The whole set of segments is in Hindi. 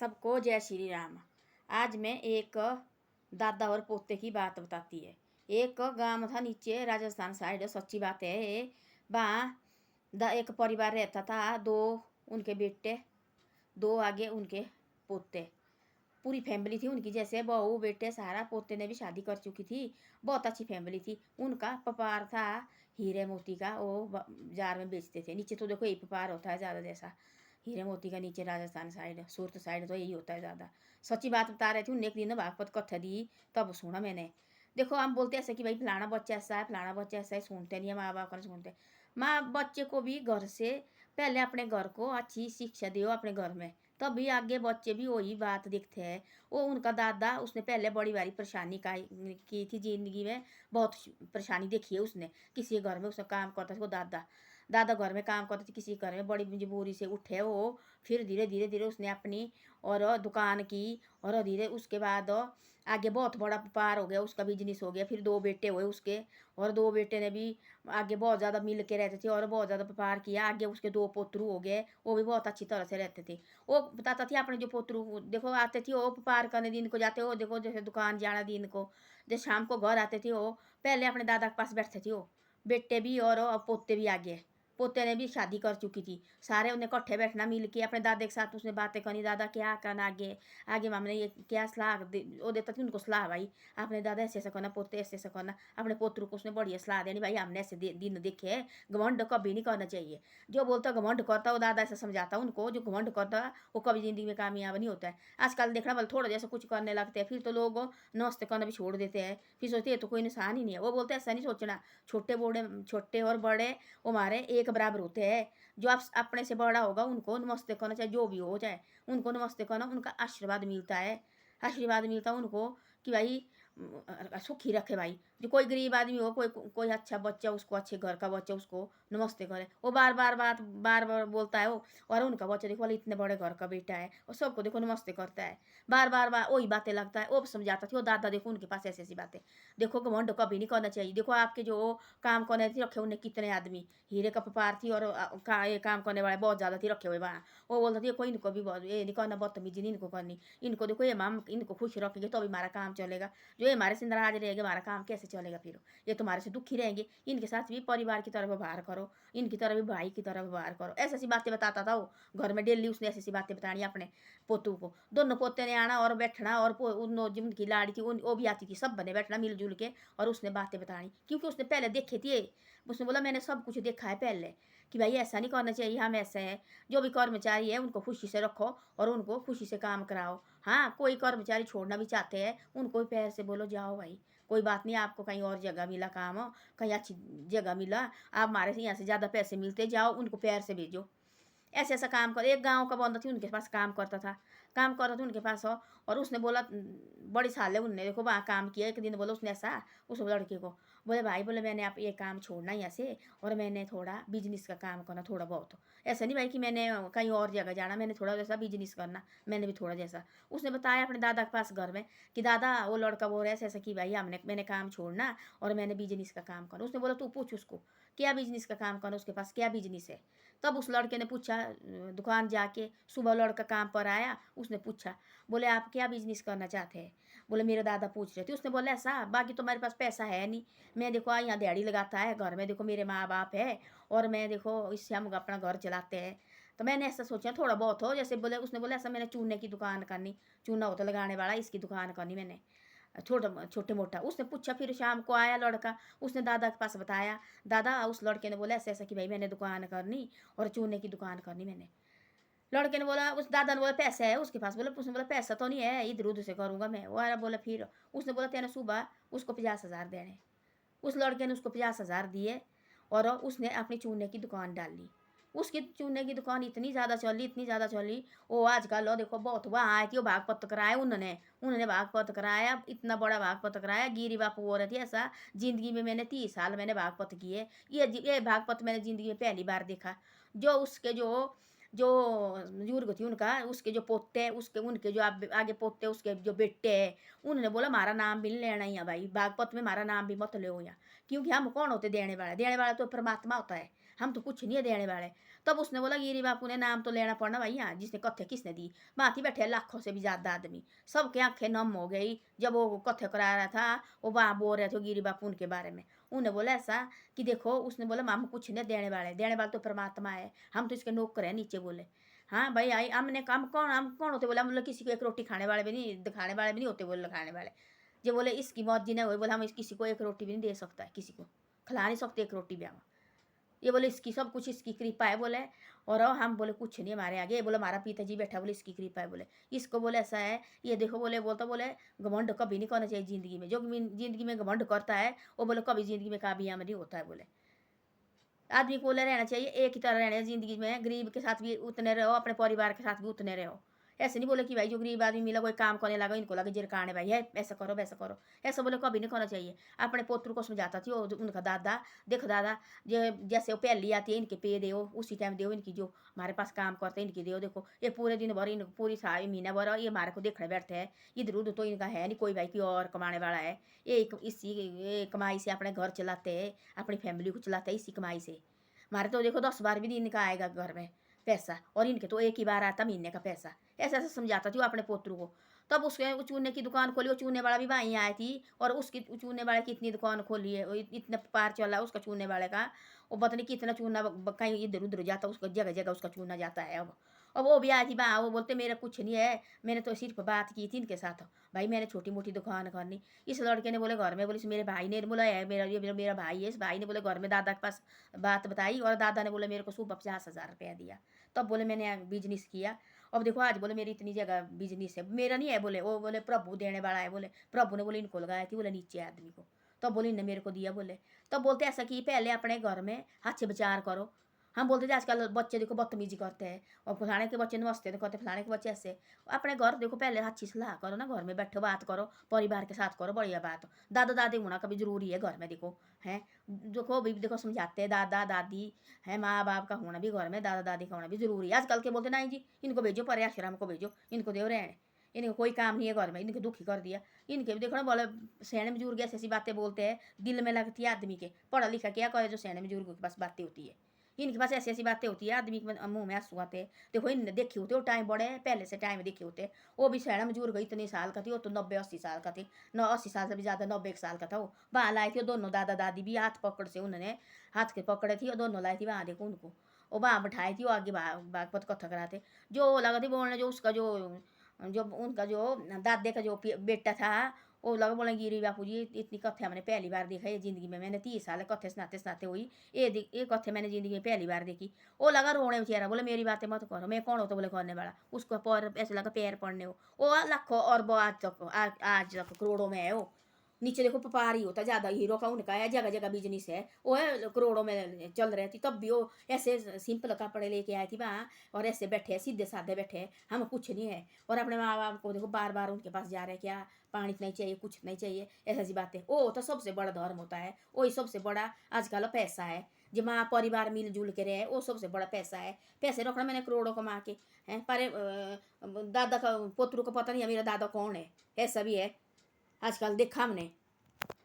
सबको जय श्री राम। आज मैं एक दादा और पोते की बात बताती है। एक गांव था नीचे राजस्थान साइड, सच्ची बात है। वहाँ एक परिवार रहता था, दो उनके बेटे, दो आगे उनके पोते, पूरी फैमिली थी उनकी। जैसे बहू बेटे सारा, पोते ने भी शादी कर चुकी थी। बहुत अच्छी फैमिली थी। उनका व्यापार था हीरे मोती का, वो बाजार में बेचते थे। नीचे तो देखो एक व्यापार होता है ज़्यादा, जैसा हीरे मोती का नीचे राजस्थान साइड, सूरत साइड तो यही होता है ज़्यादा। सच्ची बात बता रहे थे। उन्हें एक दिन भागवत कथा दी, तब सुना मैंने। देखो हम बोलते ऐसे कि भाई फलाना बच्चा ऐसा है, फलाना बच्चा ऐसा है, सुनते नहीं है, माँ बाप का सुनते। माँ बच्चे को भी घर से पहले अपने घर को अच्छी शिक्षा दियो अपने घर में, तभी आगे बच्चे भी वही बात देखते हैं। वो उनका दादा, उसने पहले बड़ी भारी परेशानी का की थी जिंदगी में। बहुत परेशानी देखी है उसने। किसी घर में उसने काम करता था वो दादा, दादा घर में काम करते थे किसी घर में। बड़ी मजबूरी से उठे वो। फिर धीरे धीरे धीरे उसने अपनी और दुकान की, और धीरे उसके बाद आगे बहुत बड़ा व्यापार हो गया, उसका बिजनेस हो गया। फिर दो बेटे हुए उसके, और दो बेटे ने भी आगे बहुत ज़्यादा मिल के रहते थे और बहुत ज़्यादा व्यापार किया। आगे उसके दो पोतरू हो गए, वो भी बहुत अच्छी तरह से रहते थे। वो बताता थी अपने जो पोतरू देखो आते थे, वो व्यापार करने दिन को जाते हो, देखो जैसे दुकान जाना दिन को, जैसे शाम को घर आते थे वो पहले अपने दादा के पास बैठते थे। वो बेटे भी और पोते भी आगे। पोते ने भी शादी कर चुकी थी। सारे उन्हें इकट्ठे बैठना मिल के अपने दादे के साथ उसने बातें करनी। दादा क्या करना आगे, आगे हमने ये क्या सलाह वो देता थी उनको सलाह, भाई आपने दादा ऐसे ऐसा करना, पोते ऐसे ऐसा करना। अपने पोतरू को उसने बढ़िया सलाह देनी, भाई हमने ऐसे दिन देखे है, घमंड कभी नहीं करना चाहिए। जो बोलता घमंड करता, वो दादा ऐसा समझाता उनको, जो घमंड करता वो कभी जिंदगी में कामयाब नहीं होता है। आजकल देखना बल थोड़ा जैसा कुछ करने लगते हैं, फिर तो लोग नमस्ते करना भी छोड़ देते हैं। फिर सोचते हैं तो कोई नुकसान ही नहीं है। वो बोलते ऐसा नहीं सोचना, छोटे बड़े, छोटे और बड़े हमारे एक बराबर होते हैं। जो आप अपने से बड़ा होगा उनको नमस्ते करना, चाहे जो भी हो जाए उनको नमस्ते करना। उनका आशीर्वाद मिलता है, आशीर्वाद मिलता है उनको कि भाई सुखी रखे। भाई जो कोई गरीब आदमी हो, कोई कोई अच्छा बच्चा, उसको अच्छे घर का बच्चा उसको नमस्ते करे। वो बार बार बोलता है वो। और उनका बच्चा देखो वाले इतने बड़े घर का बेटा है, और सबको देखो नमस्ते करता है। बार वही बातें लगता है। वो समझाता थी वो दादा, देखो उनके पास ऐसी ऐसी बातें। देखो घमंड कभी नहीं करना चाहिए। देखो आपके जो काम करने थे रखे उन्हें कितने आदमी, हीरे का व्यापार थी और ये काम करने वाले बहुत ज़्यादा थी रखे हुए वहाँ। वो बोलता थी कोई इनको भी ये नहीं करना, बदतमीजी नहीं इनको करनी। इनको देखो ये माम इनको खुश रखेंगे तो अभी हमारा काम चलेगा। जो ये हमारे से नाराज रहेंगे हमारा काम कैसे चलेगा। फिर ये तुम्हारे से दुखी रहेंगे। इनके साथ भी परिवार की तरह व्यवहार करो, इनकी तरह भी भाई की तरह व्यवहार करो। ऐसी ऐसी बातें बताता था वो। घर में डेली उसने ऐसी ऐसी बातें बतानी अपने पोतू को। दोनों पोते ने आना और बैठना, और जिनकी लाड़ी थी वो भी आती थी, सब बने बैठना मिलजुल के, और उसने बातें बतानी क्योंकि उसने पहले देखे थे। उसने बोला मैंने सब कुछ देखा है पहले, कि भाई ऐसा नहीं करना चाहिए, हम ऐसे हैं। जो भी कर्मचारी है उनको खुशी से रखो और उनको खुशी से काम कराओ। हाँ कोई कर्मचारी छोड़ना भी चाहते हैं, उनको भी पैर से बोलो जाओ भाई, कोई बात नहीं, आपको कहीं और जगह मिला काम हो, कहीं अच्छी जगह मिला, आप हमारे से यहाँ से ज़्यादा पैसे मिलते, जाओ उनको पैर से भेजो। ऐसे ऐसा काम कर। एक गांव का बंदा थी उनके पास काम करता था, काम कर रहा था उनके पास हो। और उसने बोला बड़ी साल है उनने देखो वहाँ काम किया। एक दिन बोला उसने ऐसा उस लड़के को, बोले भाई बोले मैंने आप ये काम छोड़ना यहाँ से, और मैंने थोड़ा बिजनेस का काम करना थोड़ा बहुत। ऐसा नहीं भाई कि मैंने कहीं और जगह जाना, मैंने थोड़ा जैसा बिजनेस करना, मैंने भी थोड़ा जैसा। उसने बताया अपने दादा के पास घर में कि दादा वो लड़का बोल रहा है ऐसा ऐसा कि भाई मैंने काम छोड़ना और मैंने बिजनेस का काम करना। उसने बोला तू पूछ उसको क्या बिजनेस का काम करना, उसके पास क्या बिजनेस है। तब उस लड़के ने पूछा, दुकान जाके सुबह लड़का काम पर आया, उसने पूछा बोले आप क्या बिजनेस करना चाहते हैं। बोले मेरे दादा पूछ रहे थे। उसने बोला ऐसा, बाकी तो मेरे पास पैसा है नहीं, मैं देखो यहाँ दिहाड़ी लगाता है घर में, देखो मेरे माँ बाप है और मैं देखो इससे हम अपना घर चलाते हैं। तो मैंने ऐसा सोचा थोड़ा बहुत हो, जैसे बोले उसने बोला ऐसा मैंने चूने की दुकान करनी, चूना होता लगाने वाला, इसकी दुकान करनी मैंने, छोटा छोटे मोटा। उसने पूछा, फिर शाम को आया लड़का, उसने दादा के पास बताया। दादा उस लड़के ने बोला ऐसा ऐसा कि भाई मैंने दुकान करनी और चूने की दुकान करनी मैंने। लड़के ने बोला, उस दादा ने बोला पैसा है उसके पास। बोला उसने बोला पैसा तो नहीं है, इधर उधर से करूँगा मैं। वो आया बोला फिर उसने बोला तेने सुबह उसको 50,000 देने। उस लड़के ने उसको 50,000 दिए और उसने अपनी चूने की दुकान डाल ली। उसकी चूने की दुकान इतनी ज़्यादा चली, इतनी ज़्यादा चली, वो आजकल लो देखो बहुत वहाँ आए थे, वो भागपत कराया उन्होंने, उन्होंने भागपत कराया, इतना बड़ा भागपत कराया। गिरी बापू बोल रहे थे ऐसा जिंदगी में मैंने 30 साल मैंने भागपत किए, ये भागपत मैंने जिंदगी में पहली बार देखा। जो उसके जो जो बुजुर्ग थी उनका, उसके जो पोते उसके उनके जो आगे पोते उसके जो बेटे हैं, उन्होंने बोला हमारा नाम भी नहीं लेना ही है भाई, भागवत में हमारा नाम भी मत लो यहाँ, क्योंकि हम कौन होते देने वाले, देने वाला तो परमात्मा होता है, हम तो कुछ नहीं है देने वाले। तब उसने बोला गिरी बापू ने नाम तो लेना पड़ना भाई, यहाँ जिसने कथे किसने दी, बाकी बैठे लाखों से भी ज़्यादा आदमी, सबके आंखें नम हो गई जब वो कथे करा रहा था। वो वहाँ बोल रहे थे गिरी बापू उनके बारे में। उन्हें बोला ऐसा कि देखो, उसने बोला हम कुछ नहीं देने वाले तो परमात्मा है, हम तो इसके नौकर हैं नीचे। बोले हाँ भाई आई हमने काम कौन, हम कौन होते? बोले हम लोग किसी को एक रोटी खाने वाले भी नहीं, दिखाने वाले भी नहीं होते। बोले खाने वाले जो बोले इसकी मौत जी ने हुई, बोले हम किसी को एक रोटी भी नहीं दे सकता है, किसी को खिला नहीं सकते एक रोटी भी हम। ये बोले इसकी सब कुछ इसकी कृपा है बोले, और हम बोले कुछ नहीं हमारे आगे। ये बोले हमारा पिताजी बैठा, बोले इसकी कृपा है बोले, इसको बोले ऐसा है ये देखो। बोले बोलता बोले घमंड कभी नहीं करना चाहिए जिंदगी में, जो जिंदगी में घमंड करता है वो बोले कभी जिंदगी में कामयाब नहीं होता है। बोले आदमी को बोले रहना चाहिए एक ही तरह रहना जिंदगी में, गरीब के साथ भी उतने रहो, अपने परिवार के साथ भी उतने रहो। ऐसे नहीं बोले कि भाई जो गरीब आदमी मिला कोई काम करने लगा इनको लगे जिरकाने भाई है ऐसा करो वैसा करो, ऐसा बोले कभी नहीं करना चाहिए। अपने पोत्र को समझाता थी उनका दादा, देखो दादा जैसे वो पहली आती है इनके पे दो, उसी टाइम दो इनकी, जो हमारे पास काम करते हैं इनकी दो। देखो ये पूरे दिन भर इन पूरी सारी महीना भर ये हमारे को देखने बैठते हैं, इधर उधर तो इनका है नहीं कोई भाई की और कमाने वाला है। ये इसी कमाई से अपने घर चलाते हैं, अपनी फैमिली को चलाते हैं इसी कमाई से। हमारे तो देखो 10 बार भी दिन का आएगा घर में पैसा, और इनके तो एक ही बार आता महीने का पैसा। ऐसा ऐसा समझाता थी वो अपने पोतरू को। तब उसके चूने की दुकान खोली, वो चूने वाला भी वहीं आई थी, और उसकी चूने वाले की इतनी दुकान खोली है, इतना पार चला उसका चूने वाले का। वो पता नहीं कितना चूना कहीं इधर उधर जाता, उसका जगह जगह उसका चूना जाता है अब वो भी आई थी वहाँ। वो बोलते मेरा कुछ नहीं है, मैंने तो सिर्फ बात की थी इनके साथ भाई, मैंने छोटी मोटी दुकान करनी। इस लड़के ने बोले घर में, बोले मेरे भाई ने बोला है मेरा ये मेरा भाई है, इस भाई ने बोले घर में दादा के पास बात बताई, और दादा ने बोले मेरे को सुबह 50,000 रुपया दिया। तब बोले मैंने बिजनेस किया। अब देखो आज बोले मेरी इतनी जगह बिजनेस है, मेरा नहीं है बोले, वो बोले प्रभु देने वाला है। बोले प्रभु ने बोले इनको लगाया थी बोले नीचे आदमी को, तब बोले इनने मेरे को दिया। बोले तब बोलते ऐसा कि पहले अपने घर में हाथ से विचार करो। हम बोलते थे आजकल बच्चे देखो बदतमीजी करते हैं, और फलाने के बच्चे नमस्ते तो कहते फलाने के बच्चे ऐसे। अपने घर देखो पहले अच्छी सलाह करो ना, घर में बैठो बात करो, परिवार के साथ करो बढ़िया बात। दादा दादी होना कभी जरूरी है घर में, देखो हैं देखो भी देखो समझाते हैं दादा दादी है, माँ बाप का होना भी घर में, दादा दादी का होना भी जरूरी है। आजकल के बोलते नहीं जी इनको भेजो परे आश्रम को भेजो, इनको दे रहने, इनको कोई काम नहीं है घर में, इनको दुखी कर दिया। इनके भी देखो ना बोले सैने बुजुर्ग ऐसी ऐसी बातें बोलते हैं दिल में लगती है आदमी के, पढ़ा लिखा क्या करे जो सैने बुजुर्गों के पास बातें होती है, इनके पास ऐसी ऐसी बातें होती है आदमी के मुंह में आंसू आते हैं। देखो इन देखे होते वो टाइम बड़े पहले से टाइम देखे होते। वो भी सैना बुजुर्ग इतने साल का थी, वो तो 90-80 साल का थे, 80 साल से भी ज़्यादा, 91 साल का था वो। वहाँ लाए थे दोनों दादा दादी भी, हाथ पकड़ से उन्होंने हाथ के पकड़े थी, और दोनों लाई थी वहाँ देखो उनको, और वहाँ बैठाई थी वो आगे भागवत कथा कराते। जो लगा थी बोलने जो उसका जो जो उनका जो दादे का जो बेटा था, वो लगा बोले गिरी बापू जी इतनी कथे मैंने पहली बार देखा है ज़िंदगी में, मैंने 30 साल कथे सुनाते सुनाते हुई ये कथे मैंने ज़िंदगी में पहली बार देखी। वो लगा रोने बेचारा, बोले मेरी बातें मत करो, मैं कौन होता बोले करने वाला, उसको पैर ऐसे लगा पैर पड़ने वो लाखों अरबों आज तक करोड़ों में है वो। नीचे देखो व्यापारी होता ज़्यादा हीरो का उनका है, जगह जगह बिजनेस है, वो है करोड़ों में चल रहे थी। तब भी वो ऐसे सिंपल कपड़े लेके आई थी वहाँ, और ऐसे बैठे सीधे साधे बैठे, हम कुछ नहीं है। और अपने माँ बाप को देखो बार बार उनके पास जा रहे, क्या पानी नहीं चाहिए कुछ नहीं चाहिए, ऐसी ऐसी बातें। वो तो सबसे बड़ा धर्म होता है, वही सबसे बड़ा आजकल पैसा है, जो माँ परिवार मिलजुल के रहे वो सबसे बड़ा पैसा है। पैसे रखना मैंने करोड़ों कमा के हैं, पर दादा का पोतरू को पता नहीं है मेरा दादा कौन है, ऐसा भी है आजकल देखा हमने।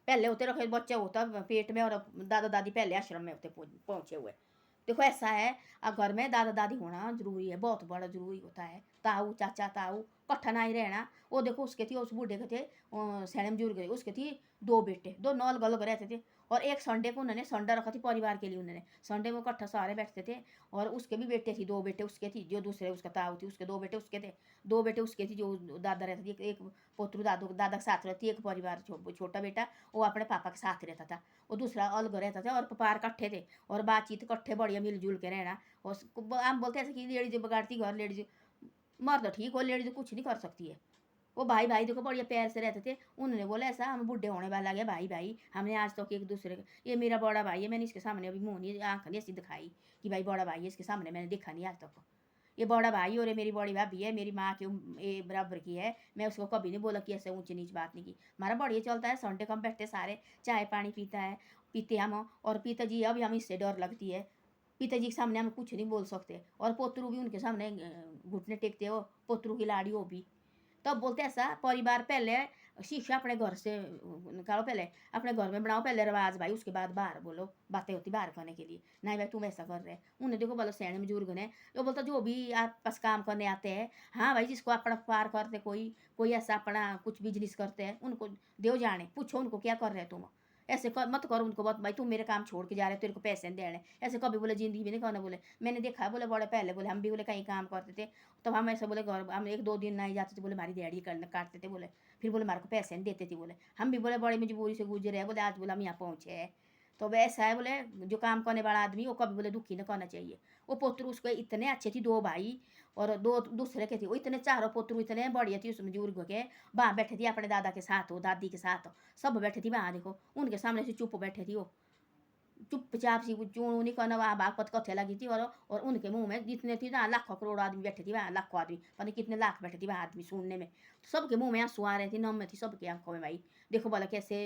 पहले होते रखे बच्चा होता पेट में, और दादा दादी पहले आश्रम में होते पहुंचे हुए। देखो ऐसा है, अब घर में दादा दादी होना जरूरी है, बहुत बड़ा जरूरी होता है। ताऊ चाचा ताऊ कट्ठा नहीं रहना। वो देखो उसके थी उस बूढ़े के थे सैने बुजुर्ग उसके थी 2 बेटे, दोनों अलग अलग रहते थे, और एक संडे को उन्होंने संडे रखा थी परिवार के लिए, उन्होंने संडे में कट्ठा सारे बैठते थे। और उसके भी बेटे थी 2 बेटे उसके थी, जो दूसरे उसका ताऊ थी उसके 2 बेटे उसके थे, 2 बेटे उसके थी जो दादा रहती थी, एक पोतरू दादा के साथ रहती, एक परिवार छोटा बेटा वो अपने पापा के साथ रहता था, वो दूसरा अलग रहता था, और पार कट्ठे थे, और बातचीत कट्ठे बढ़िया मिलजुल के रहना। और हम बोलते ऐसे कि लेडीज बिगाड़ती घर, लेडीज मर्द ठीक हो लेडीज कुछ नहीं कर सकती है। वो भाई भाई देखो बढ़िया प्यार से रहते थे। उन्होंने बोला ऐसा हम बूढ़े होने वाला गया भाई भाई, हमने आज तक एक दूसरे ये मेरा बड़ा भाई है, मैंने इसके सामने अभी मुँह नहीं आँख नहीं ऐसी दिखाई कि भाई बड़ा भाई है, इसके सामने मैंने देखा नहीं आज तक। ये बड़ा भाई और ये मेरी बड़ी भाभी है, मेरी माँ के ये बराबर की है, मैं उसको कभी नहीं बोला कि ऐसे ऊंची नीच बात नहीं की। हमारा बढ़िया चलता है, संडे कम बैठते सारे चाय पानी पीते हम। और पिताजी अभी हम इससे डर लगती है, पिताजी के सामने हम कुछ नहीं बोल सकते, और पोतरू भी उनके सामने घुटने टेकते हो, पोतरू की लाड़ी हो भी। तब बोलते ऐसा परिवार पहले शीशा अपने घर से निकालो, पहले अपने घर में बनाओ पहले रिवाज भाई, उसके बाद बाहर बोलो, बातें होती बाहर करने के लिए। नहीं भाई तुम ऐसा कर रहे, उन्हें देखो बोलो सैन बुजुर्ग ने वो बोलता जो भी आप पास काम करने आते हैं, हाँ भाई जिसको अपना पार करते, कोई ऐसा अपना कुछ बिजनेस करते हैं, उनको देव जाने, पूछो उनको क्या कर रहे हो तुम, ऐसे कर मत करो उनको, बहुत भाई तुम मेरे काम छोड़ के जा रहे हो, तेरे को पैसे नहीं देने, ऐसे कभी बोले जिंदगी में नहीं करना। बोले मैंने देखा है, बोले बड़े पहले बोले हम भी बोले कहीं काम करते थे, तो हम ऐसे बोले घर हम 1-2 दिन नहीं जाते थे, बोले हमारी दिहाड़ी करने काटते थे, बोले फिर बोले हमारे को पैसे नहीं देते थे, बोले हम भी बोले बड़ी मजबूरी से गुजरे हैं, बोले आज बोले हम यहाँ पहुँचे हैं। तो वैसा है, बोले जो काम करने वाला आदमी वो कभी बोले दुखी नहीं करना चाहिए। वो पुत्र उसके इतने अच्छे थी, 2 भाई और 2 दूसरे के थे, वो इतने चारों पुत्र इतने बढ़िया थी उस बुजुर्ग के। वहाँ बैठे थी अपने दादा के साथ, हो दादी के साथ, सब बैठे थी वहाँ, देखो उनके सामने से चुप बैठे थी वो, चुपचाप सी चूँ नहीं करना, वहाँ बागपत कथे लगी थी, और उनके मुंह में जितने थी ना लाखों करोड़ आदमी बैठे थी वहाँ, लाखों आदमी पता नहीं कितने लाख बैठे थी वहाँ आदमी सुनने में, तो सबके मुंह में आंसू आ रहे थे, नम में थी सबकी आंखों में भाई। देखो बोला कैसे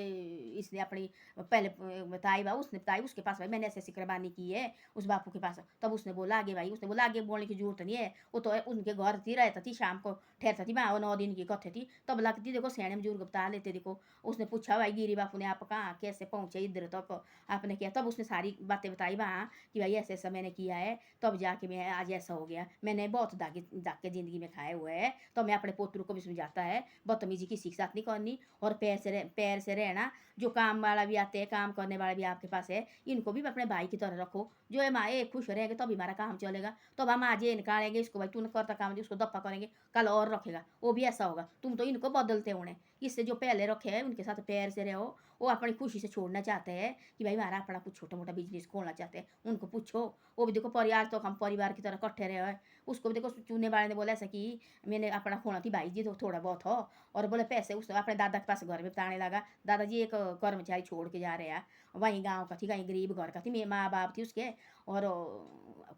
इसने अपनी पहले बताई बा, उसने बताई उसके पास भाई मैंने ऐसे ऐसी कुर्बानी की है उस बापू के पास, तब उसने बोला आगे भाई, उसने बोला आगे बोलने की जरूरत नहीं है, वो तो उनके घर थी रहता थी, शाम को ठहरता थी वहाँ, 9 दिन की कथे थी, तब लगती देखो सैने बुजुर्ग बता लेते। देखो उसने पूछा भाई गिरी बापू ने आप कहाँ कैसे पहुँचे इधर तक आपने किया, तब उसने सारी बातें बताई वहाँ कि भाई ऐसे ऐसा मैंने किया है, तब जाके मैं आज ऐसा हो गया, मैंने बहुत दाग के ज़िंदगी में खाए हुए हैं, तो मैं अपने पोतरों को भी समझाता है बदतमीजी किसी के साथ नहीं करनी, और पैर से रहना, जो काम वाला भी आते हैं काम करने वाला भी आपके पास है, इनको भी अपने भाई की तरह रखो, जो है माँ खुश रहेंगे तभी हमारा काम चलेगा, तो अब हम आज ये निकालेंगे इसको भाई तू करता काम उसको दफा करेंगे, कल और रखेगा वो भी ऐसा होगा, तुम तो इनको बदलते होने, इससे जो पहले रखे हैं उनके साथ पैर से रहो, वो अपनी खुशी से छोड़ना चाहते हैं कि भाई हमारा अपना कुछ छोटा मोटा बिजनेस खोलना चाहते हैं, उनको पूछो, वो भी देखो परिवार तो हम परिवार की तरह इकट्ठे रहे हैं, उसको भी देखो चूने वाले ने बोला ऐसा कि मैंने अपना खोला थी भाई जी तो थोड़ा बहुत हो, और बोले पैसे उसने अपने दादा के पास घर में बताने लगा, दादाजी एक कर्मचारी छोड़ के जा रहे हैं, वहीं गाँव का थी, कहीं गरीब घर का थी, मेरे माँ बाप थी उसके, और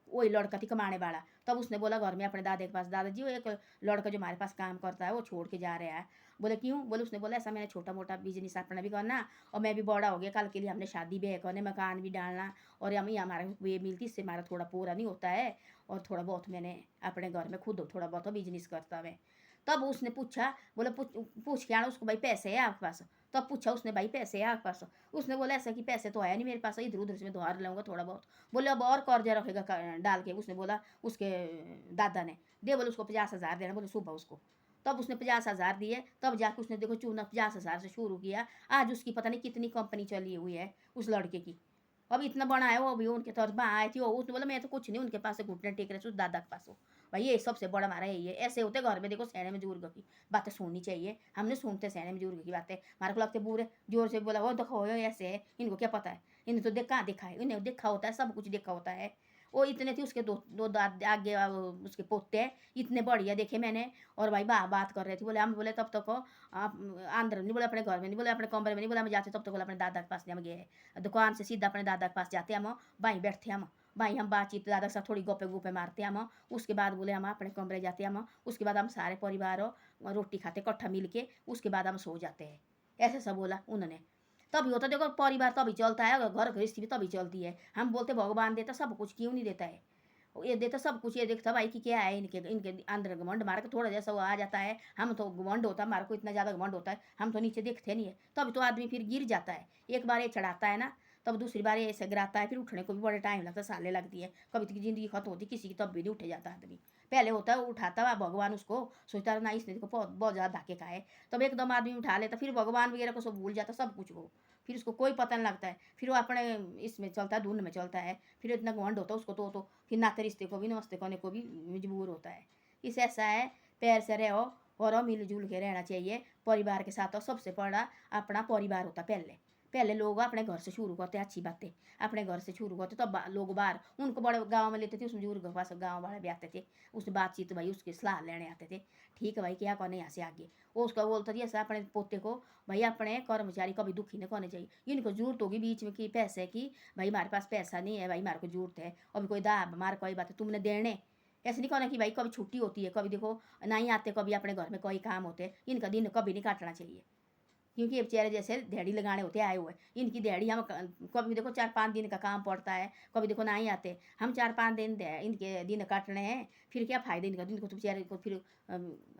वही लड़का थी कमाने वाला, तब उसने बोला घर में अपने दादा के पास, दादाजी वो एक लड़का जो हमारे पास काम करता है वो छोड़ के जा रहा है, बोले क्यों, बोले उसने बोला ऐसा मैंने छोटा मोटा बिजनेस अपना भी करना, और मैं भी बड़ा हो गया, कल के लिए हमने शादी ब्याह करने, मकान भी डालना, और हम हमारा ये मिलती इससे हमारा थोड़ा पूरा नहीं होता है, और थोड़ा बहुत मैंने अपने घर में खुद थोड़ा बहुत बिजनेस करता मैं। तब उसने पूछा, बोले पूछ के आना उसको भाई पैसे है आपके पास, तब पूछा उसने भाई पैसे है आपके पास, उसने बोला ऐसा कि पैसे तो है नहीं मेरे पास, इधर उधर से मैं उधार लूँगा थोड़ा बहुत, बोले अब और कर्जा रखेगा डाल के, उसने बोला उसके दादा ने दे, बोले उसको 50,000 देना, बोले सुबह उसको, तब उसने 50,000 दिए, तब जाके उसने देखो चूना 50,000 से शुरू किया, आज उसकी पता नहीं कितनी कंपनी चली हुई है उस लड़के की, अब इतना बड़ा है वो भी, उनके तरफ में आए थे, उसने बोला मैं तो कुछ नहीं, उनके पास से घुटने टेक रहे थे उस दादा के पास हो, भाई ये सबसे बड़ा हमारा यही है, ऐसे होते घर में देखो सैने में बुजुर्ग की बातें सुननी चाहिए, हमने सुनते सैने में बुजुर्ग की बातें, हमारे को लगते बुरे जोर से बोला वो देखो ऐसे है, इनको क्या पता है, इन्हें तो देखा देखा है, इन्हें देखा होता है, सब कुछ देखा होता है, वो इतने थे उसके दो दाद आगे उसके पोते इतने बढ़िया देखे मैंने, और भाई बात कर रहे थे, बोले हम बोले तब तक आप आंध्र नहीं बोले अपने घर में नहीं बोले अपने कमरे में नहीं बोले हम जाते, तब तक बोले अपने दादा के पास हम गए, दुकान से सीधा अपने दादा के पास जाते हम, वहीं बैठते हम, वहीं हम बातचीत दादा के साथ थोड़ी गप्पे गुप्पे मारते हम, उसके बाद बोले हम अपने कमरे जाते हम, उसके बाद हम सारे परिवार रोटी खाते इकट्ठा मिल के, उसके बाद हम सो जाते हैं, ऐसे सब बोला उन्होंने। तभी होता देखो परिवार तभी चलता है, घर गृहस्थी भी तभी चलती है, हम बोलते भगवान देता सब कुछ, क्यों नहीं देता है, ये देता सब कुछ, ये देखता भाई कि क्या है इनके इनके अंदर घमंड, हमारे को थोड़ा जैसा वो आ जाता है, हम तो घमंड होता है हमारे को इतना ज़्यादा घमंड होता है, हम तो नीचे देखते नहीं है, तब तो आदमी फिर गिर जाता है, एक बार ये चढ़ाता है ना, तब दूसरी बार ये ऐसे गिराता है, फिर उठने को भी बड़ा टाइम लगता है, सालें लगती है, कभी तो ज़िंदगी खत्म होती किसी की, तब भी नहीं उठे जाता आदमी, पहले होता है उठाता है भगवान उसको, सोचता है ना इसने देखो बहुत बहुत ज़्यादा धक्के खाए, तब एकदम आदमी उठा लेता, फिर भगवान वगैरह को सब भूल जाता सब कुछ वो, फिर उसको कोई पता नहीं लगता है, फिर वो अपने इसमें चलता है धुन में चलता है, फिर इतना घमंड होता है उसको तो फिर नाते रिश्ते को भी नमस्ते करने को भी मजबूर होता है, इस ऐसा है पैर से रहो और मिलजुल के रहना चाहिए परिवार के साथ, और सबसे बड़ा अपना परिवार होता पहले, पहले लोग अपने घर से शुरू करते अच्छी बातें, अपने घर से शुरू करते तब लोग बाहर उनको बड़े गांव में लेते थे, उसमें बुजुर्ग के पास गाँव वाले भी आते थे, उससे बातचीत भाई उसकी सलाह लेने आते थे, ठीक है भाई क्या करने यहाँ से आगे, वो उसका बोलता थी ऐसा अपने पोते को भाई अपने कर्मचारी कभी दुखी नहीं करने चाहिए, इनको जरूरत होगी बीच में कि पैसे की, भाई हमारे पास पैसा नहीं है भाई हमारे को जरूरत है, अभी कोई दाब हमारे कोई बात है तुमने देने, ऐसे नहीं कहना कि भाई कभी छुट्टी होती है, कभी देखो नहीं आते, कभी अपने घर में कोई काम होते हैं, इनका दिन कभी नहीं काटना चाहिए, क्योंकि ये बेचारे जैसे दिहाड़ी लगाने होते आए हुए, इनकी दिहाड़ी हम कभी देखो 4-5 दिन का काम पड़ता है, कभी देखो नहीं आते, हम 4-5 दिन इनके दिन काटने हैं, फिर क्या फ़ायदा इनका, इनको तो बेचारे को फिर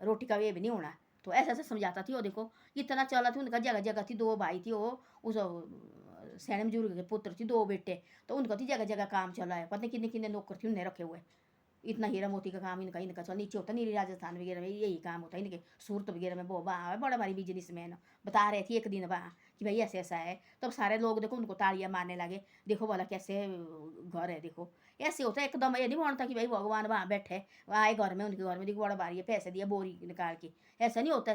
रोटी का वे भी नहीं होना, तो ऐसे ऐसे समझाता थी। वो देखो इतना चला थी उनका, जगह जगह थी, 2 भाई थी, वो उस सैने बुजुर्ग के पुत्र थी, 2 बेटे, तो उनका थी जगह जगह काम चला है, पता नहीं कितने कितने नौकर थी उन्हें रखे हुए। इतना हीरा मोती का काम इनका इनका चल नीचे होता नहीं, राजस्थान वगैरह में यही काम होता है इनके, सूरत वगैरह में वो वहाँ बड़ा भारी बिजनेस मैन बता रहे थे एक दिन वहाँ कि भाई ऐसे ऐसा है। तब सारे लोग देखो उनको तालियां मारने लगे, देखो बोला कैसे घर है, देखो ऐसे होता है एकदम। ये नहीं मानता कि भाई भगवान वहाँ बैठे, आए घर में, उनके घर में देखो बड़ा भारी है, पैसे दिया बोरी निकाल के, ऐसा नहीं होता।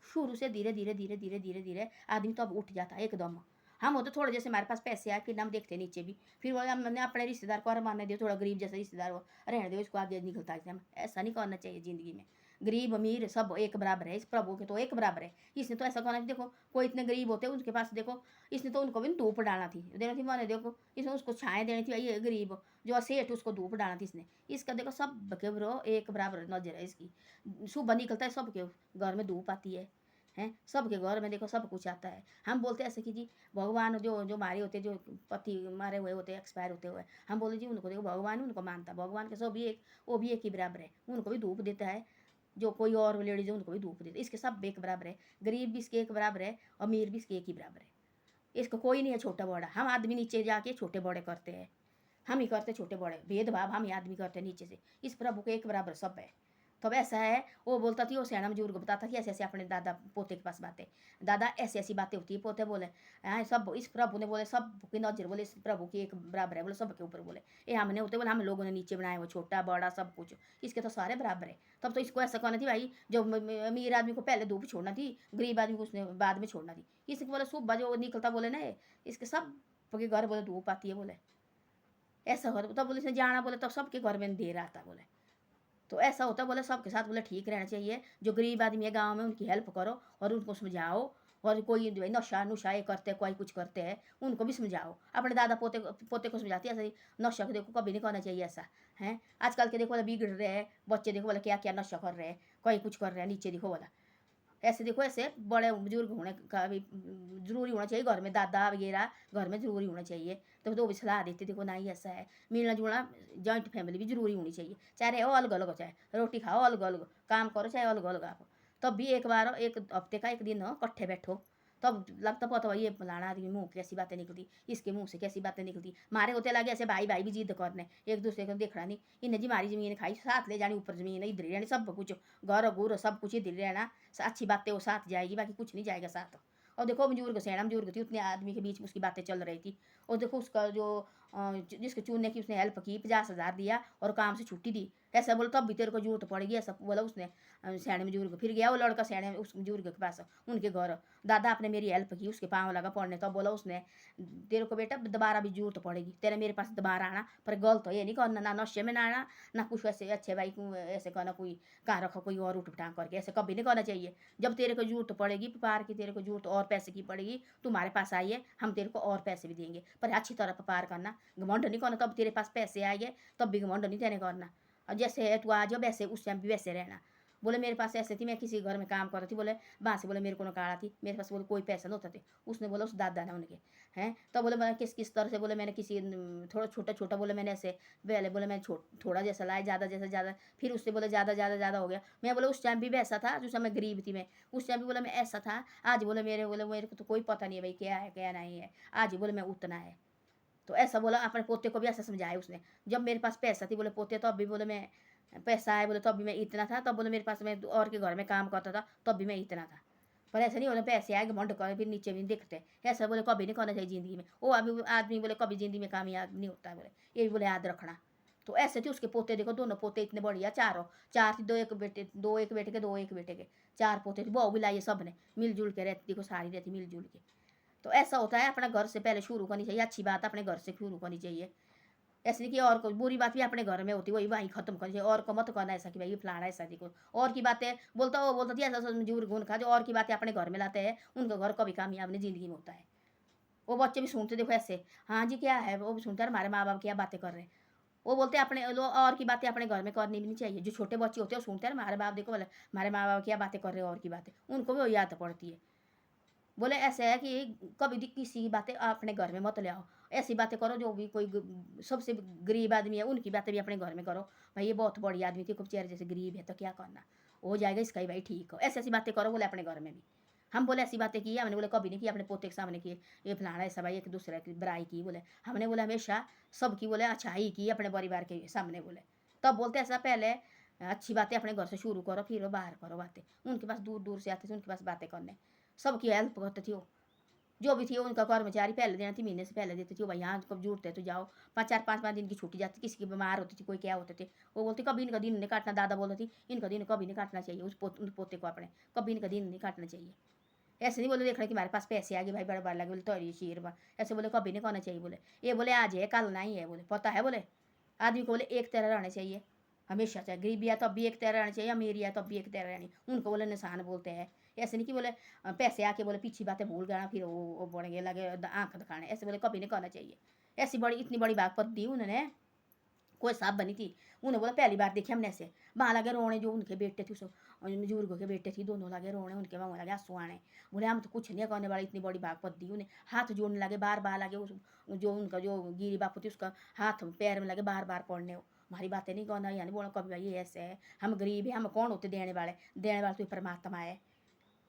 शुरू से धीरे धीरे धीरे धीरे धीरे धीरे आदमी तो अब उठ जाता है एकदम। हम होते थोड़े जैसे हमारे पास पैसे आए, फिर हम देखते नीचे भी, फिर वो हमने अपने रिश्तेदार को मानने दिया, थोड़ा गरीब जैसा रिश्तेदार हो रहने दो, इसको आगे निकलता है। हम ऐसा नहीं करना चाहिए ज़िंदगी में। गरीब अमीर सब एक बराबर है, इस प्रभु के तो एक बराबर है। इसने तो ऐसा करना, देखो कोई इतने गरीब होते हैं उनके पास, देखो इसने तो उनको भी धूप डालना थी, देना थी माने, देखो इसने उसको छाएँ देनी थी, ये गरीब जो सेठ उसको धूप डालना थी इसने। इसका देखो सब के बरो एक बराबर नजर है इसकी। सुबह निकलता है सबके घर में धूप आती है, हैं सबके घर में देखो सब कुछ आता है। हम बोलते ऐसे कि जी भगवान जो जो मारे होते, जो पति मारे हुए होते, एक्सपायर होते हुए, हम बोले जी उनको देखो भगवान उनको मानता, भगवान के सब भी एक, वो भी एक ही बराबर है, उनको भी धूप देता है। जो कोई और लेडीज है उनको भी धूप देता है, इसके सब एक बराबर है। गरीब भी इसके एक बराबर है, अमीर भी इसके एक ही बराबर है। इसको कोई नहीं है छोटा बड़ा। हम आदमी नीचे जाके छोटे बड़े करते हैं, हम ही करते छोटे बड़े भेदभाव, हम ही आदमी करते नीचे से। इस प्रभु के एक बराबर सब है। तब ऐसा है, वो बोलता थी, वो सैना बुजुर्ग बताता कि ऐसे ऐसे अपने दादा पोते के पास बातें, दादा ऐसी ऐसी बातें होती है। पोते बोले हाँ सब इस प्रभु ने बोले सब की नजर बोले इस प्रभु की एक बराबर है, बोले सबके ऊपर बोले ये हमने होते बोले हम लोगों ने नीचे बनाए, वो छोटा बड़ा सब कुछ इसके तो सारे बराबर है। तब तो इसको ऐसा करना थी भाई, जो अमीर आदमी को पहले धूप छोड़ना थी, गरीब आदमी को उसने बाद में छोड़ना थी। इसके बोले सुबह जो निकलता बोले ना, इसके सब के घर बोले धूप आती है, बोले ऐसा हो। तब बोले इसने जाना बोले, तब सबके घर में अंधेर आता बोले। तो ऐसा होता बोले सबके साथ बोले ठीक रहना चाहिए। जो गरीब आदमी है गाँव में उनकी हेल्प करो और उनको समझाओ। और कोई नशा नुशा ये करते कोई कुछ करते हैं उनको भी समझाओ। अपने दादा पोते पोते को समझाती है ऐसे, नशा को देखो कभी नहीं करना चाहिए ऐसा है। आजकल के देखो बोले बिगड़ रहे हैं बच्चे, देखो बोले क्या क्या नशा कर रहे हैं, कोई कुछ कर रहे हैं नीचे देखो बोला। ऐसे देखो ऐसे बड़े बुजुर्ग होने का भी ज़रूरी होना चाहिए, घर में दादा वगैरह घर में ज़रूरी होना चाहिए। तो भी सलाह देते देखो ना ही ऐसा है, मिलना जुलना जॉइंट फैमिली भी ज़रूरी होनी चाहिए। चाहे रहो अलग अलग हो, चाहे रोटी खाओ अलग अलग, काम करो चाहे अलग अलग आप, तब भी एक बार एक हफ्ते का एक दिन हो इकट्ठे बैठो, तब लगता पता भाई ये फलाना आदमी मुँह कैसी बातें निकलती, इसके मुँह से कैसी बातें निकलती। मारे होते लगे ऐसे भाई भाई भी जिद करने एक दूसरे को देखना नहीं, इन्हें जी मारी ज़मीन खाई साथ ले जानी, ऊपर ज़मीन इधर ही रहनी, सब कुछ घर गुर सब कुछ इधर ही रहना। अच्छी बातें वो साथ जाएगी, बाकी कुछ नहीं जाएगा साथ। और देखो बुजुर्ग सैना बुजुर्ग थी, उतने आदमी के बीच में उसकी बातें चल रही थी। और देखो उसका जो जिसके चुनने की उसने हेल्प की, 50,000 दिया और काम से छुट्टी दी। ऐसा बोला तब भी तेरे को जरूरत पड़ेगी, ऐसा बोला उसने सैने बुजुर्ग। फिर गया वो लड़का सैने उस बुजुर्ग के पास उनके घर, दादा आपने मेरी हेल्प की, उसके पाँव लगा पड़ने। तो बोला उसने तेरे को बेटा दोबारा भी जरूरत पड़ेगी, तेरे मेरे पास दोबारा आना, पर गलत तो ये नहीं करना, ना नशे में ना आना, ना कुछ ऐसे अच्छे भाई को ऐसे करना कोई कहाँ रखो कोई और उठ उठांग करके, ऐसे कभी नहीं करना चाहिए। जब तेरे को जरूरत पड़ेगी व्यापार की, तेरे को जरूरत और पैसे की पड़ेगी, तुम्हारे पास आइए, हम तेरे को और पैसे भी देंगे, पर अच्छी तरह व्यापार करना, घमंड नहीं करना। तब तेरे पास पैसे आएंगे तब भी घमंड नहीं तेने करना। और जैसे है तू आज वैसे उस टाइम भी वैसे रहना। बोले मेरे पास ऐसे थी, मैं किसी घर में काम कर रही थी, बोले वहाँ से बोले मेरे को नकारा थी, मेरे पास बोले कोई पैसा नहीं होता थे। उसने बोला उस दादा ने उनके हैं, तो बोले मैंने किस तरह से, बोले मैंने किसी थोड़ा छोटा छोटा, बोले मैंने ऐसे पहले बोले मैं थोड़ा जैसा लाया, ज़्यादा जैसा ज़्यादा, फिर उससे बोले ज़्यादा ज़्यादा ज़्यादा हो गया। मैं बोले उस टाइम भी वैसा था, जिस समय गरीब थी मैं, उस टाइम भी बोले मैं ऐसा था। आज बोले मेरे को तो कोई पता नहीं है भाई क्या है क्या नहीं है, आज बोले मैं उतना है। तो ऐसा बोला अपने पोते को भी ऐसा समझाया उसने। जब मेरे पास पैसा थी बोले पोते, तो अभी बोले मैं पैसा आया बोले तो अभी मैं इतना था, तब बोले मेरे पास मैं और के घर में काम करता था तब भी मैं इतना था। पर ऐसा नहीं बोले पैसे आए घमंड करे फिर नीचे भी नहीं दिखते, ऐसा बोले कभी नहीं करना चाहिए ज़िंदगी में। वो अभी आदमी बोले कभी ज़िंदगी में कामयाब नहीं होता है, बोले ये भी बोले याद रखना। तो ऐसे थे उसके पोते, देखो दोनों पोते इतने बढ़िया, चारों चार थी, दो एक बेटे के, दो एक बेटे के, चार पोते थे। बहू भी लाई सब ने मिलजुल के रहती, देखो सारी रहती मिलजुल के। तो ऐसा होता है, अपना घर से पहले शुरू करनी चाहिए, अच्छी बात अपने घर से शुरू करनी चाहिए। ऐसे नहीं कि और कोई बुरी बात भी अपने घर में होती वही वहीं खत्म करनी चाहिए, और को मत करना ऐसा कि भाई फलाना ऐसा देखो और की बातें बोलता, वो बोलता थी ऐसा बुजुर्ग उनका, जो और की बातें अपने घर में लाते हैं उनका घर कभी कामयाब नहीं जिंदगी में होता है। वो बच्चे भी सुनते देखो ऐसे, हाँ जी क्या है, वो भी सुनते हैं हमारे माँ बाप क्या बातें कर रहे हैं। वो बोलते हैं अपने लो और की बातें अपने घर में करनी भी नहीं चाहिए। जो छोटे बच्चे होते हैं वो सुनते हैं हमारे बाप देखो बोले हमारे माँ बाप क्या बातें कर रहे हैं, और की बातें उनको भी वही याद पड़ती है। बोले ऐसे है कि कभी भी किसी की बातें अपने घर में मत ले आओ, ऐसी बातें करो जो भी कोई सबसे गरीब आदमी है उनकी बातें भी अपने घर में करो। भाई ये बहुत बड़ी आदमी थी, कुछ चेहरे जैसे गरीब है तो क्या करना, हो जाएगा इसका ही भाई ठीक हो। ऐसी ऐसी बातें करो बोले अपने घर में भी। हम बोले ऐसी बातें की है हमने बोले कभी नहीं की अपने पोते के सामने की ये फलाना ऐसा भाई एक दूसरे की बुराई की बोले हमने बोले हमेशा सबकी बोले अच्छाई की अपने परिवार के सामने बोले। तब बोलते ऐसा पहले अच्छी बातें अपने घर से शुरू करो फिर बाहर करो बातें। उनके पास दूर दूर से आते थे उनके पास बातें करने सबकी हेल्प करते थे वो जो भी थी उनका कर्मचारी पहले देना थी महीने से पहले देते थे भाई यहाँ कब जुड़ते तो जाओ 5 दिन की छुट्टी जाती किसी की बीमार होती थी कोई क्या होते थे वो बोलते कभी इनका दिन नहीं काटना। दादा बोलती थी इनका दिन कभी नहीं काटना चाहिए उस पोते को अपने कभी इनका दिन नहीं काटना चाहिए। ऐसे नहीं बोले देखने कि हमारे पास पैसे आ गए भाई बड़े बार लगे बोले तो शीर ऐसे बोले कभी नहीं करना चाहिए बोले ये बोले आज है कल नहीं है बोले पता है बोले आदमी को बोले एक तरह रहना चाहिए हमेशा चाहे गरीबी है तब भी एक तरह रहनी चाहिए अमीरी है तब भी एक तरह रहनी उनको बोले निशान बोलते हैं। ऐसे नहीं कि बोले पैसे आके बोले पीछी बातें भूल गया फिर वो बढ़ गए लगे आंख दिखाने ऐसे बोले कभी नहीं करना चाहिए। ऐसी बड़ी इतनी बड़ी बात दी उन्होंने कोई साहब बनी थी उन्हें बोला पहली बार देखी हमने ऐसे वहाँ लगे रोने जो उनके बेटे थे उस बुजुर्गों के बेटे थी दोनों लगे रोने उनके वहाँ लगे आंसू आने बोले हम तो कुछ नहीं करने वाले इतनी बड़ी बात दी उन्हें हाथ जोड़ने लगे बार लगे उस जो उनका जो गिरी बापू थी उसका हाथ पैर में लगे बार पड़ने हमारी बातें नहीं करना यानी बोला कभी भाई ऐसे है हम गरीब है हम कौन होते देने वाले तो परमात्मा है।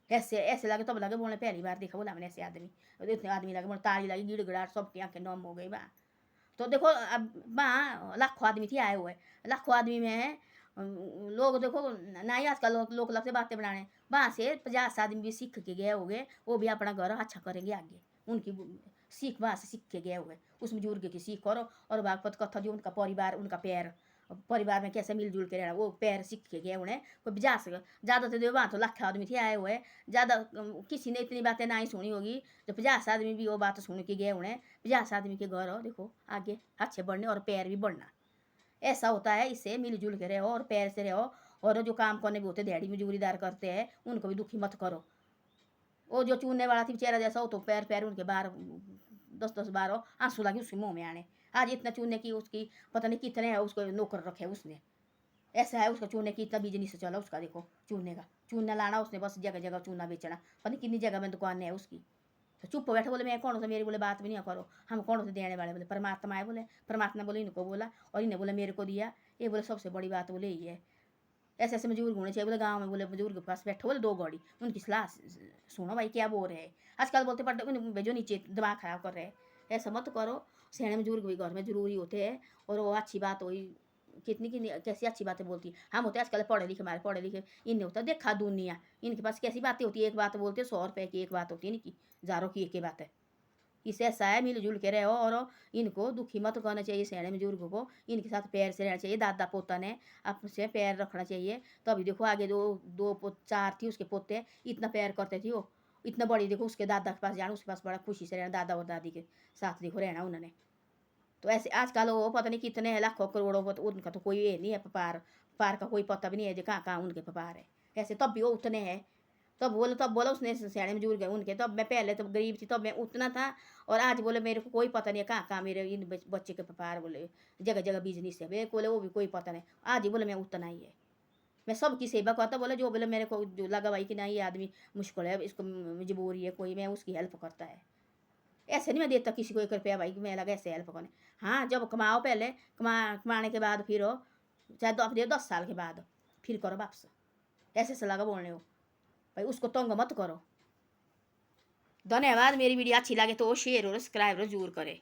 ऐसे ऐसे लगे तब लगे बोलने पहली बार देखा बोला हमने ऐसे आदमी इतने आदमी लगे बोले ताली लगी गिड़गिड़ाहट सबकी आंखें नम हो गई बा। तो देखो अब वहाँ लाखों आदमी थी आए हुए लाखों आदमी में लोग देखो ना ही आजकल लोग लग से बातें बनाने वहाँ से 50 आदमी भी सीख के गए होंगे वो भी अपना घर अच्छा करेंगे आगे उनकी सीख वहाँ से सीख के गए हुए उस बुजुर्ग की सीख करो और भागवत कथा जो उनका परिवार उनका पैर परिवार में कैसे मिलजुल के रहना वो पैर सीख के गए उन्हें कोई जा सके ज़्यादा तो वहाँ तो लाख आदमी थे आए हुए ज़्यादा किसी ने इतनी बातें ना ही सुनी होगी तो 50 आदमी भी वो बात सुन के गए उन्हें 50 आदमी के घर हो देखो आगे अच्छे बढ़ने और पैर भी बढ़ना ऐसा होता है। इससे मिलजुल के रहो और पैर से रहो और जो काम करने भी होते दिहाड़ी मजूरीदार करते हैं उनको भी दुखी मत करो। वो जो चूनने वाला थी बेचारा जैसा हो तो पैर उनके बाहर 10 बार हो आंसू लगे उसके मुँह में आने आज इतना चूने की उसकी पता नहीं कितने है उसको नौकर रखे उसने ऐसा है उसका चूने की इतना बिजनेस चला उसका देखो चूने का चूना लाना उसने बस जगह जगह चूना बेचना पता नहीं कितनी जगह में दुकान है उसकी। तो चुप बैठे बोले मैं कौन होता मेरी बोले बात भी नहीं करो हम कौन होते देने वाले बोले परमात्मा है बोले परमात्मा बोले इनको बोला और इन्हें बोले मेरे को दिया ये बोले सबसे बड़ी बात बोले यही है। ऐसे ऐसे बुजुर्ग होने चाहिए बोले गाँव में बोले बुजुर्ग के पास बैठो बोले 2 घड़ी उनकी सलाह सुनो भाई क्या बोल रहे हैं आजकल बोलते पढ़ते भेजो नीचे दिमाग खराब कर रहे हैं ऐसा मत करो। सियाने बुजुर्ग भी घर में जरूरी होते हैं और वो अच्छी बात हुई कितनी की कैसी अच्छी बातें बोलती है हम होते आजकल पढ़े लिखे हमारे पढ़े लिखे इन्हें होता देखा दुनिया इनके पास कैसी बातें होती है एक बात बोलते 100 रुपये की एक बात होती है इनकी हज़ारों की एक बात है। इससे ऐसा है मिलजुल के रहो और इनको दुखी मत करना चाहिए सियाने बुजुर्गों को इनके साथ पैर से रहना चाहिए दादा पोता ने आपसे पैर रखना चाहिए। तभी देखो आगे दो 4 थी उसके पोते इतना पैर करते थे वो इतना बड़ी देखो उसके दादा के पास जाना उसके पास बड़ा खुशी से रहना दादा और दादी के साथ देखो रहना उन्होंने। तो ऐसे आजकल वो पता नहीं कितने हैं लाखों करोड़ों उनका तो कोई ये नहीं है पार का कोई पता भी नहीं है जो कहाँ उनके पार है ऐसे तब भी वो उतने हैं। तब बोला उसने सियाने में जुड़ गए उनके तब मैं पहले तो गरीब थी तब मैं उतना था और आज बोले मेरे को कोई पता नहीं है कहाँ मेरे इन बच्चे के पार बोले जगह जगह बिजनेस है मेरे को बोले वो भी कोई पता नहीं आज ही बोले मैं उतना ही है मैं सबकी सेवा करता बोले जो बोले मेरे को जो लगा भाई कि नहीं ये आदमी मुश्किल है इसको मजबूरी है कोई मैं उसकी हेल्प करता है। ऐसे नहीं मैं देता किसी को 1 रुपया भाई मैं लगा ऐसे हेल्प करने। हाँ जब कमाओ पहले कमाने के बाद फिर हो चाहे तो आप दे 10 साल के बाद फिर करो वापस ऐसे से लगा बोलने हो भाई उसको तंग मत करो। धन्यवाद। मेरी वीडियो अच्छी लगे तो शेयर और सब्सक्राइब जरूर करें।